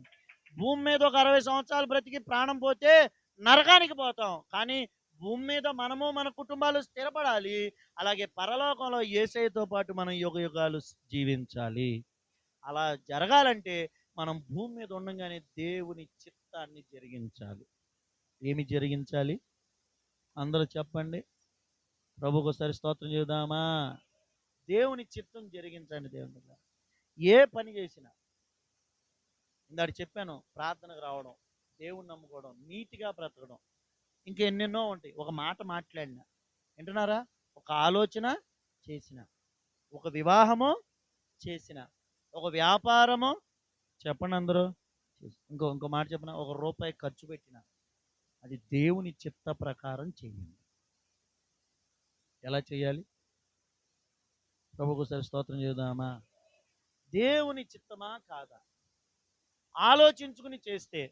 భూమి మీద ఒక 60 సంవత్సరాలు బ్రతికి ప్రాణం పోతే నరకానికి పోతాం. కానీ భూమి మీద మనము మన కుటుంబాలు స్థిరపడాలి. అలాగే పరలోకంలో యేసయ్యతో పాటు మనం యుగ యుగాలు జీవించాలి. అలా జరగాలంటే మనం భూమి మీద ఉండంగానే దేవుని చిత్తాన్ని జరిగించాలి. ఏమి జరిగించాలి? అందరూ చెప్పండి. ప్రభువుకు ఒకసారి స్తోత్రం చేద్దామా? దేవుని చిత్తం జరిగించండి. దేవుని ఏ పని చేసినా, ఇందాక చెప్పాను, ప్రార్థనకు రావడం, దేవుణ్ణి నమ్ముకోవడం, నీతిగా బ్రతకడం, ఇంకా ఎన్నెన్నో ఉంటాయి. ఒక మాట మాట్లాడినా, వింటున్నారా? ఒక ఆలోచన చేసిన, ఒక వివాహము చేసిన, ఒక వ్యాపారము, చెప్పండి అందరూ, ఇంకో మాట చెప్పిన, ఒక రూపాయి ఖర్చు పెట్టిన, అది దేవుని చిత్త ప్రకారం చేయండి. ఎలా చేయాలి? ప్రభువుకు ఒకసారి స్తోత్రం చేద్దామా? దేవుని చిత్తమా కాదా ఆలోచించుకుని చేస్తే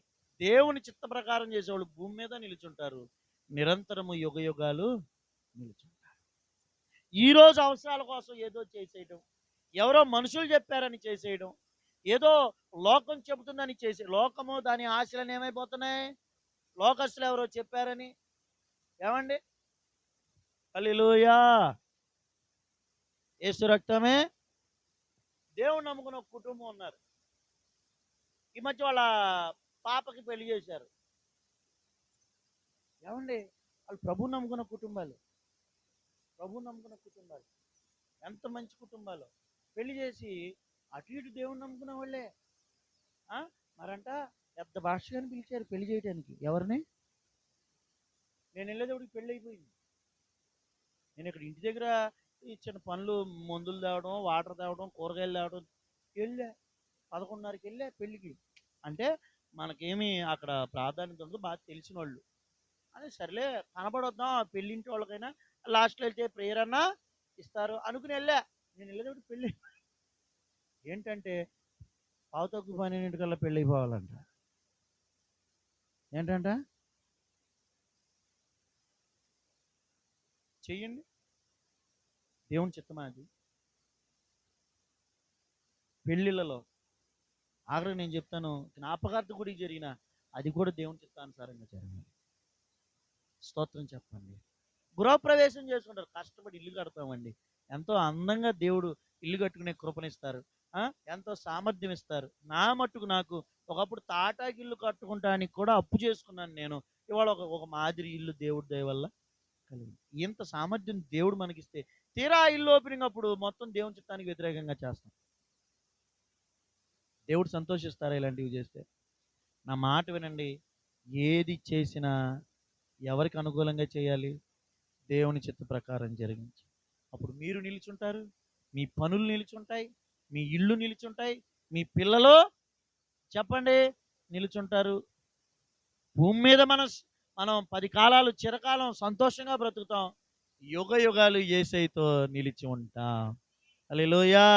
దేవుని చిత్త ప్రకారం చేసేవాళ్ళు భూమి మీద నిలుచుంటారు, నిరంతరము యుగ యుగాలు నిలుచుంటారు. ఈరోజు అవసరాల కోసం ఏదో చేసేయడం, ఎవరో మనుషులు చెప్పారని చేసేయడం, ఏదో లోకం చెబుతుందని లోకము దాని ఆశలను ఏమైపోతున్నాయి? లోకస్తులు ఎవరో చెప్పారని. ఏమండి? హల్లెలూయా. యేసు రక్తమే. దేవుని నమ్ముకున్న ఒక కుటుంబం ఉన్నారు. ఈ మధ్య వాళ్ళ పాపకి పెళ్లి చేశారు. ఏమండి? వాళ్ళు ప్రభు నమ్ముకున్న కుటుంబాలు, ఎంత మంచి కుటుంబాలు. పెళ్లి చేసి అటు ఇటు దేవుని నమ్ముకున్న వాళ్ళే. మరంట పెద్ద భాషగాని పిలిచారు పెళ్లి చేయడానికి. ఎవరిని? నేను వెళ్ళేటప్పటికి పెళ్ళి అయిపోయింది. నేను ఇక్కడ ఇంటి దగ్గర ఇచ్చిన పనులు, మందులు తేవడం, వాటర్ తేవడం, కూరగాయలు తేవడం, వెళ్ళా 11:30కి వెళ్ళా పెళ్ళికి. అంటే మనకేమి అక్కడ ప్రాధాన్యత ఉండదు, బాగా తెలిసిన వాళ్ళు అని. సర్లే కనబడొద్దాం పెళ్ళింటి వాళ్ళకైనా, లాస్ట్లో వెళ్తే ప్రేయర్ అన్నా ఇస్తారు అనుకుని వెళ్ళా. నేను వెళ్ళేటప్పుడు పెళ్ళి ఏంటంటే 12:12 పెళ్ళి అయిపోవాలంట. ఏంటంట? చెయ్యండి. దేవుని చిత్తమా అది? పెళ్ళిళ్ళలో ఆఖరికి నేను చెప్తాను, జ్ఞాపకార్థ గుడికి జరిగిన అది కూడా దేవుని చిత్తానుసారంగా జరిగింది. స్తోత్రం చెప్పండి. గృహప్రవేశం చేసుకుంటారు, కష్టపడి ఇల్లు కడతామండి. ఎంతో అందంగా దేవుడు ఇల్లు కట్టుకునే కృపనిస్తారు, ఎంతో సామర్థ్యం ఇస్తారు. నా మట్టుకు నాకు ఒకప్పుడు తాటాకి ఇల్లు కట్టుకుంటానికి కూడా అప్పు చేసుకున్నాను నేను. ఇవాళ ఒక మాదిరి ఇల్లు దేవుడి దయ వల్ల కలిగింది. ఇంత సామర్థ్యం దేవుడు మనకిస్తే తీరా ఇల్లు ఓపెనింగ్ అప్పుడు మొత్తం దేవుని చిత్తానికి వ్యతిరేకంగా చేస్తాం. దేవుడు సంతోషిస్తారా ఇలాంటివి చేస్తే? నా మాట వినండి. ఏది చేసినా ఎవరికి అనుకూలంగా చేయాలి? దేవుని చిత్త ప్రకారం జరిగించి. అప్పుడు మీరు నిలుచుంటారు, మీ పనులు నిలుచుంటాయి, మీ ఇల్లు నిలుచుంటాయి, మీ పిల్లలు చెప్పండి నిలుచుంటారు. భూమి మీద మనం 10 కాలాలు చిరకాలం సంతోషంగా బ్రతుకుతాం. యుగ యుగాలు యేసయ్యతో నిలిచి ఉంటాం. హల్లెలూయా.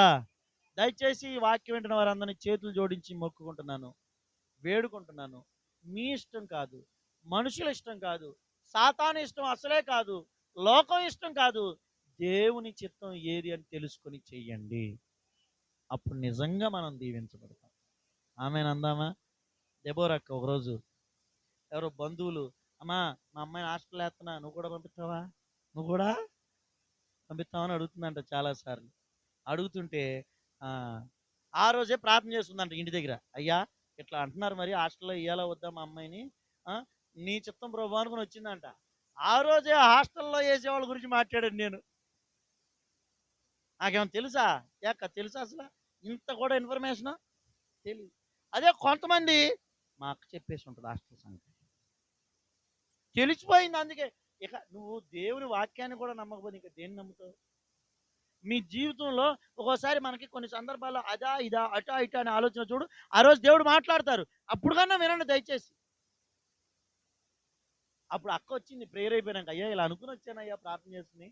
దయచేసి ఈ వాక్యం వింటున్న వారందరినీ చేతులు జోడించి మొక్కుకుంటున్నాను, వేడుకుంటున్నాను. మీ ఇష్టం కాదు, మనుషుల ఇష్టం కాదు, సాతాను ఇష్టం అసలే కాదు, లోకం ఇష్టం కాదు, దేవుని చిత్తం ఏది అని తెలుసుకొని చెయ్యండి. అప్పుడు నిజంగా మనం దీవించబడతాం. ఆమెను అందామా? దెబోరక్క ఒకరోజు ఎవరో బంధువులు, అమ్మా మా అమ్మాయిని హాస్టల్ వేస్తున్నా, నువ్వు కూడా పంపిస్తావా పంపిస్తావని అడుగుతుందంట చాలాసార్లు. అడుగుతుంటే ఆ రోజే ప్రార్థన చేస్తుందంట ఇంటి దగ్గర. అయ్యా ఇట్లా అంటున్నారు, మరి హాస్టల్లో ఇయ్యాలా వద్దా మా అమ్మాయిని, నీ చిత్తం ప్రభు అనుకుని వచ్చిందంట. ఆ రోజే హాస్టల్లో వేసేవాళ్ళ గురించి మాట్లాడాను నేను. నాకేమో తెలుసా? తెలుసా అసలు ఇంత కూడా ఇన్ఫర్మేషన్ తెలియదు. అదే కొంతమంది మా అక్క చెప్పేసి ఉంటుంది హాస్టల్ సంగతి, తెలిసిపోయింది. అందుకే ఇక నువ్వు దేవుని వాక్యాన్ని కూడా నమ్మకపోతే ఇంకా దేన్ని నమ్ముతావు? మీ జీవితంలో ఒక్కోసారి మనకి కొన్ని సందర్భాల్లో అదా ఇదా అటా ఇటా అనే ఆలోచన చూడు, ఆ రోజు దేవుడు మాట్లాడతారు, అప్పుడు కన్నా వినండి దయచేసి. అప్పుడు అక్క వచ్చింది ప్రేయర్ అయిపోయినాక, అయ్యా ఇలా అనుకుని వచ్చాను అయ్యా ప్రార్థన చేసుకుని,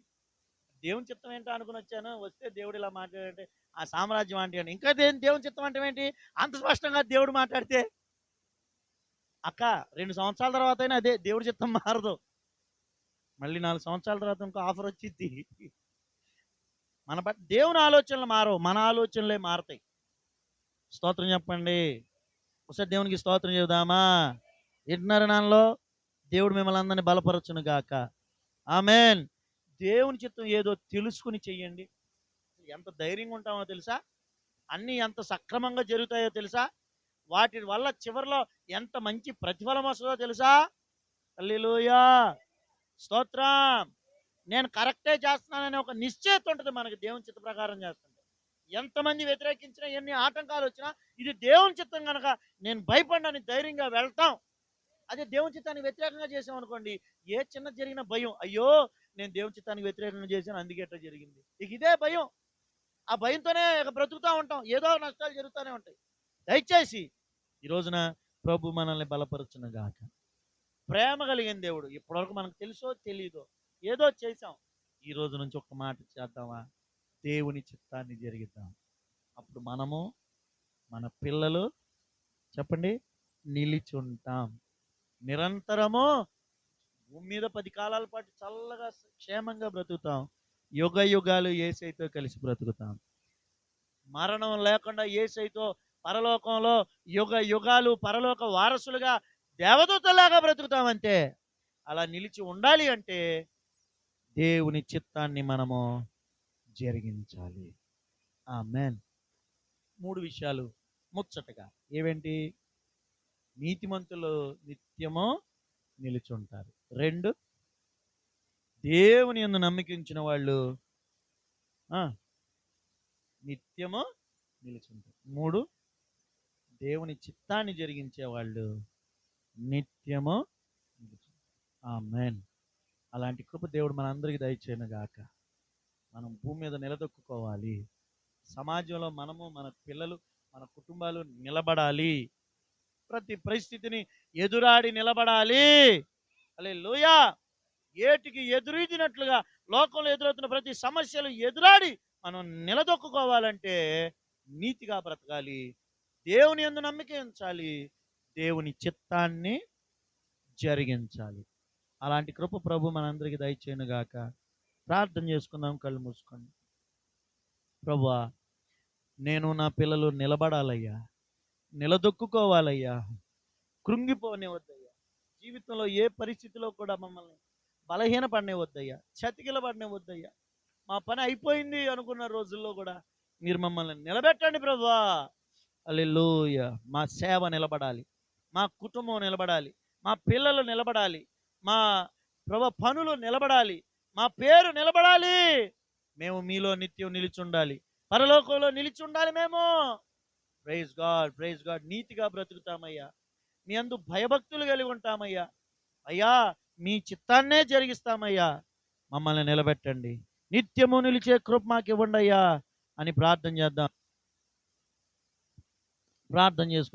దేవుని చిత్తం ఏంటో అనుకుని వచ్చాను, వస్తే దేవుడు ఇలా మాట్లాడంటే ఆ సామ్రాజ్యం అంటే అని. ఇంకా దేవుని చిత్తం అంటే ఏంటి? అంత స్పష్టంగా దేవుడు మాట్లాడితే అక్క 2 సంవత్సరాల తర్వాత అయినా అదే దేవుడి చిత్తం మారదు. మళ్ళీ 4 సంవత్సరాల తర్వాత ఇంకో ఆఫర్ వచ్చింది. దేవుని ఆలోచనలు మారవు, మన ఆలోచనలే మారతాయి. స్తోత్రం చెప్పండి. ఒకసారి దేవునికి స్తోత్రం చెబుదామా? వింటున్నారు నాన్నలో? దేవుడు మిమ్మల్ని అందరినీ బలపరచును గాక. ఆమెన్. దేవుని చిత్తం ఏదో తెలుసుకుని చెయ్యండి. ఎంత ధైర్యంగా ఉంటామో తెలుసా? అన్నీ ఎంత సక్రమంగా జరుగుతాయో తెలుసా? వాటి వల్ల చివరిలో ఎంత మంచి ప్రతిఫలం వస్తుందో తెలుసా? హల్లెలూయా, స్తోత్రం. నేను కరెక్టే చేస్తున్నాననే ఒక నిశ్చయత ఉంటుంది మనకి దేవుని చిత్త ప్రకారం చేస్తుంటే. ఎంతమంది వ్యతిరేకించినా, ఎన్ని ఆటంకాలు వచ్చినా, ఇది దేవుని చిత్తం కనుక నేను భయపడని ధైర్యంగా వెళ్తాం. అదే దేవుని చిత్తానికి వ్యతిరేకంగా చేసాం అనుకోండి, ఏ చిన్న జరిగిన భయం, అయ్యో నేను దేవుని చిత్తానికి వ్యతిరేకంగా చేశాను అందుకే ఇట్లా జరిగింది. ఇక ఇదే భయం. ఆ భయంతోనే ఇక బ్రతుకుతూ ఉంటాం. ఏదో నష్టాలు జరుగుతూనే ఉంటాయి. దయచేసి ఈ రోజున ప్రభు మనల్ని బలపరచును గాక. ప్రేమ కలిగిన దేవుడు. ఇప్పటివరకు మనకు తెలుసో తెలీదో ఏదో చేసాం. ఈ రోజు నుంచి ఒక మాట చేద్దామా? దేవుని చిత్తాన్ని జరిగిద్దాం. అప్పుడు మనము, మన పిల్లలు, చెప్పండి, నిలిచుంటాం. నిరంతరము భూమి మీద 10 కాలాల పాటు చల్లగా క్షేమంగా బ్రతుకుతాం. యుగ యుగాలు యేసయ్యతో కలిసి బ్రతుకుతాం. మరణం లేకుండా యేసయ్యతో పరలోకంలో యుగ యుగాలు పరలోక వారసులుగా దేవదూతలాగా బ్రతుకుతామంతే. అలా నిలిచి ఉండాలి అంటే దేవుని చిత్తాన్ని మనము జరిగించాలి. ఆమేన్. 3 విషయాలు ముచ్చటగా ఏవేంటి? నీతిమంతులు నిత్యము నిలుచుంటారు. 2, దేవుని యందు నమ్మకించిన వాళ్ళు నిత్యము నిలుచుంటారు. 3, దేవుని చిత్తాన్ని జరిగించే వాళ్ళు నిత్యము నిలుచుంటారు. ఆమేన్. అలాంటి కృప దేవుడు మనందరికీ దయచేయను గాక. మనం భూమి మీద నిలదొక్కుకోవాలి. సమాజంలో మనము, మన పిల్లలు, మన కుటుంబాలు నిలబడాలి. ప్రతి పరిస్థితిని ఎదురాడి నిలబడాలి. హల్లెలూయా. ఏటికి ఎదురీదినట్లుగా లోకంలో ఎదురవుతున్న ప్రతి సమస్యలు ఎదురాడి మనం నిలదొక్కుకోవాలంటే నీతిగా బ్రతకాలి. దేవుని యందు నమ్మిక ఉంచాలి. దేవుని చిత్తాన్ని జరిగించాలి. అలాంటి కృప ప్రభు మనందరికీ దయచేయను గాక. ప్రార్థన చేసుకుందాం. కళ్ళు మూసుకోండి. ప్రభువా, నేను నా పిల్లలు నిలబడాలయ్యా, నిలదొక్కుకోవాలయ్యా, కృంగిపోనివద్దయ్యా. జీవితంలో ఏ పరిస్థితిలో కూడా మమ్మల్ని బలహీనపడనివద్దయ్యా, చతికిలబడనివద్దయ్యా. మా పని అయిపోయింది అనుకున్న రోజుల్లో కూడా మీరు మమ్మల్ని నిలబెట్టండి ప్రభువా. హల్లెలూయా. మా సేవ నిలబడాలి, మా కుటుంబం నిలబడాలి, మా పిల్లలు నిలబడాలి, మా పనులు నిలబడాలి, మా పేరు నిలబడాలి. మేము మీలో నిత్యం నిలిచి ఉండాలి, పరలోకంలో నిలిచి ఉండాలి మేము. Praise God, praise God. నీతిగా బ్రతుకుతామయ్యా, మీ అందు భయభక్తులు కలిగి ఉంటామయ్యా. అయ్యా, మీ చిత్తాన్నే జరిగిస్తామయ్యా. మమ్మల్ని నిలబెట్టండి, నిత్యము నిలిచే కృప మాకు ఇవ్వండి అయ్యా అని ప్రార్థన చేద్దాం. ప్రార్థన చేసుకుందాం.